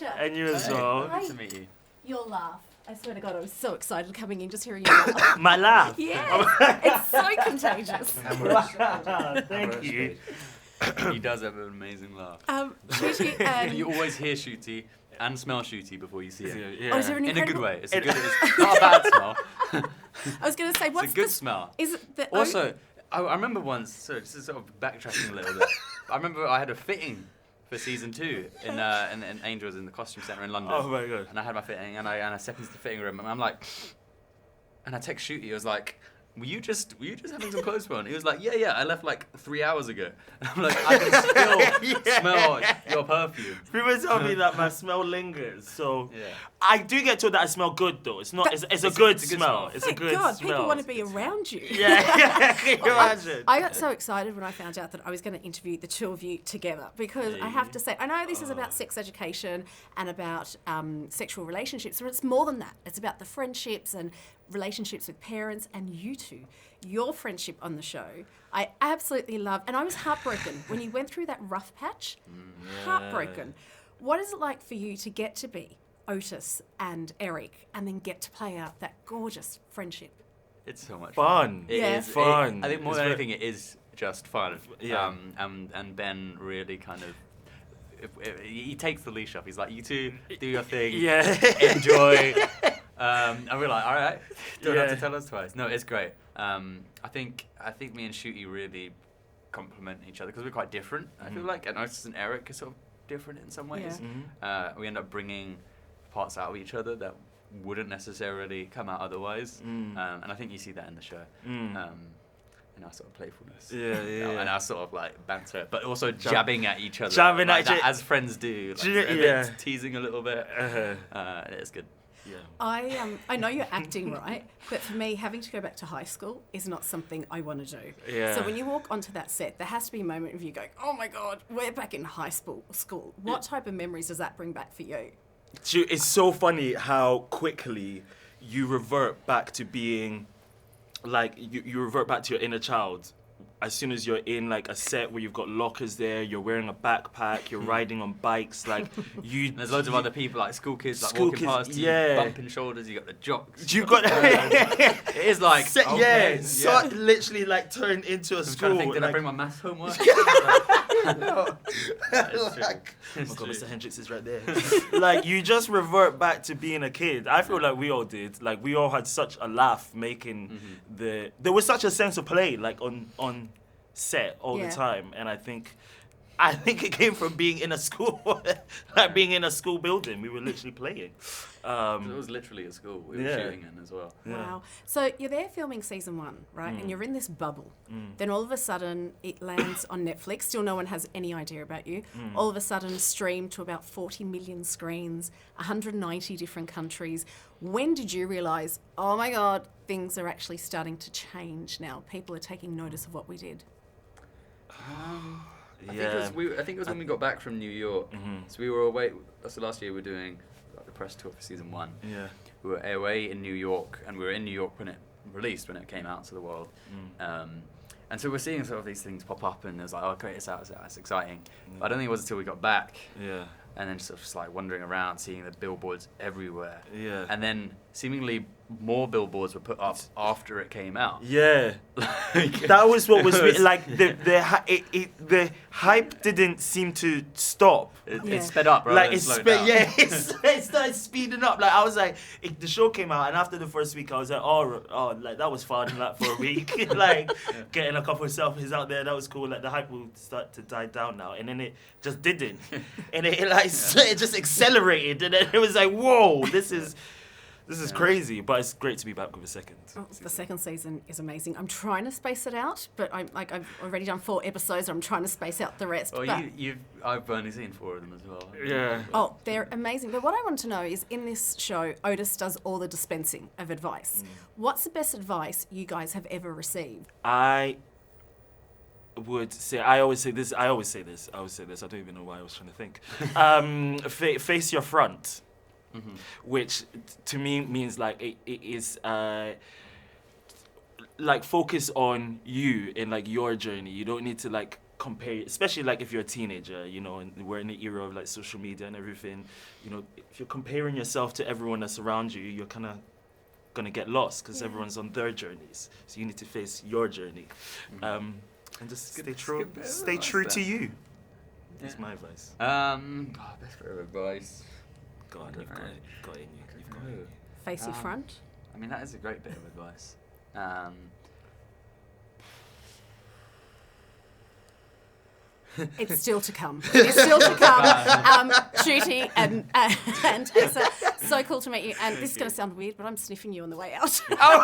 And you as well. Nice to meet you. Your laugh. I swear to God, I was so excited coming in, just hearing your laugh. My laugh. Yeah, it's so contagious. Thank you. He does have an amazing laugh. Ncuti and... You always hear Ncuti and smell Ncuti before you see it. Yeah. Oh, is there an In a incredible... good way. It's not a bad smell. I was going to say, what's It's a good the... smell. Is it the... Also, I remember once, so this is sort of backtracking a little bit. I remember I had a fitting for season 2 in Angels in the costume centre in London. Oh my God. And I had my fitting and I stepped into the fitting room and I'm like, and I text Ncuti, I was like, were you just having some clothes on? He was like, yeah, I left like 3 hours ago. And I'm like, I can still smell your perfume. People tell me that my smell lingers, so Yeah. I do get told that I smell good though. It's not. It's a good smell. It's a Thank good God, smell. people want to be around you. Yeah, can you imagine? I got so excited when I found out that I was going to interview the two of you together because I have to say, I know this is about sex education and about sexual relationships, but it's more than that. It's about the friendships and relationships with parents and you two. Your friendship on the show, I absolutely love. And I was heartbroken when you went through that rough patch. Heartbroken. What is it like for you to get to be Otis and Eric and then get to play out that gorgeous friendship? It's so much Fun. It Yeah. is Fun. I think more It's than very- anything, it is just fun. Yeah. And Ben really kind of, he takes the leash off. He's like, you two, do your thing. Yeah. Enjoy. And we're like, all right, don't have Yeah. to tell us twice. No, it's great. I think me and Ncuti really complement each other because we're quite different. I feel like, and Otis and Eric are sort of different in some ways. Yeah. We end up bringing parts out of each other that wouldn't necessarily come out otherwise. And I think you see that in the show. In our sort of playfulness. Yeah. And our sort of like banter, but also jabbing at each other. Jabbing like at that, each- as friends do. Like, a Yeah. bit teasing a little bit. It's good. Yeah. I know you're acting, right? But for me, having to go back to high school is not something I want to do. Yeah. So when you walk onto that set, there has to be a moment of you going, oh my God, we're back in high school. What type of memories does that bring back for you? It's so funny how quickly you revert back to being, like, you revert back to your inner child. As soon as you're in like a set where you've got lockers there, you're wearing a backpack, you're riding on bikes, like you. There's loads of other people, like school kids, like School walking kids, past you, yeah. bumping shoulders. You got the jocks. You got It is like okay, so literally like turned into a I'm school. trying to think, did I like, bring my maths homework? like, oh my God, Mr. Hendricks is right there. Like you just revert back to being a kid. I feel like we all did. Like we all had such a laugh making there was such a sense of play, like on set all Yeah. the time, and I think it came from being in a school, like being in a school building. We were literally playing. It was literally a school we were Yeah. shooting in as well. Wow. So you're there filming season 1, right? And you're in this bubble. Then all of a sudden it lands on Netflix. Still no one has any idea about you. All of a sudden streamed to about 40 million screens, 190 different countries. When did you realise, oh my God, things are actually starting to change now? People are taking notice of what we did. I think it was when we got back from New York. So we were away. That's the last year we were doing like, the press tour for season 1. Yeah. We were away in New York, and we were in New York when it released, when it came out to the world. And so we're seeing sort of these things pop up, and it was like, oh, great, it's exciting. But I don't think it was until we got back, Yeah. and then sort of just like wandering around, seeing the billboards everywhere. Yeah. And then seemingly more billboards were put up after it came out. Yeah. Like, That was what was it was- like the hype didn't seem to stop. it sped up, rather Like than it slowed down. it started speeding up. Like I was like, the show came out, and after the first week, I was like, oh, like that was fun, like for a week, like getting a couple of selfies out there, that was cool. Like the hype will start to die down now, and then it just didn't, and it just accelerated, and then it was like, whoa, this is crazy, but it's great to be back with a second. Oh, the second season is amazing. I'm trying to space it out, but I've already done 4 episodes. I'm trying to space out the rest. Well, but I've only seen 4 of them as well. Yeah. oh, they're amazing. But what I want to know is, in this show, Otis does all the dispensing of advice. What's the best advice you guys have ever received? I would say, I always say this. I don't even know why I was trying to think. Face your front. Which to me means like it is like focus on you and like your journey. You don't need to like compare, especially like if you're a teenager, you know, and we're in the era of like social media and everything, you know, if you're comparing yourself to everyone that's around you, you're kind of gonna get lost because everyone's on their journeys. So you need to face your journey, and just stay true to you. That's my advice. Best bit of advice. God, I've got it. Got it in you. You've got it in you. Face your front. I mean, that is a great bit of advice. It's still to come. It's still to come. Ncuti and Asa, so cool to meet you. And this is going to sound weird, but I'm sniffing you on the way out. Oh.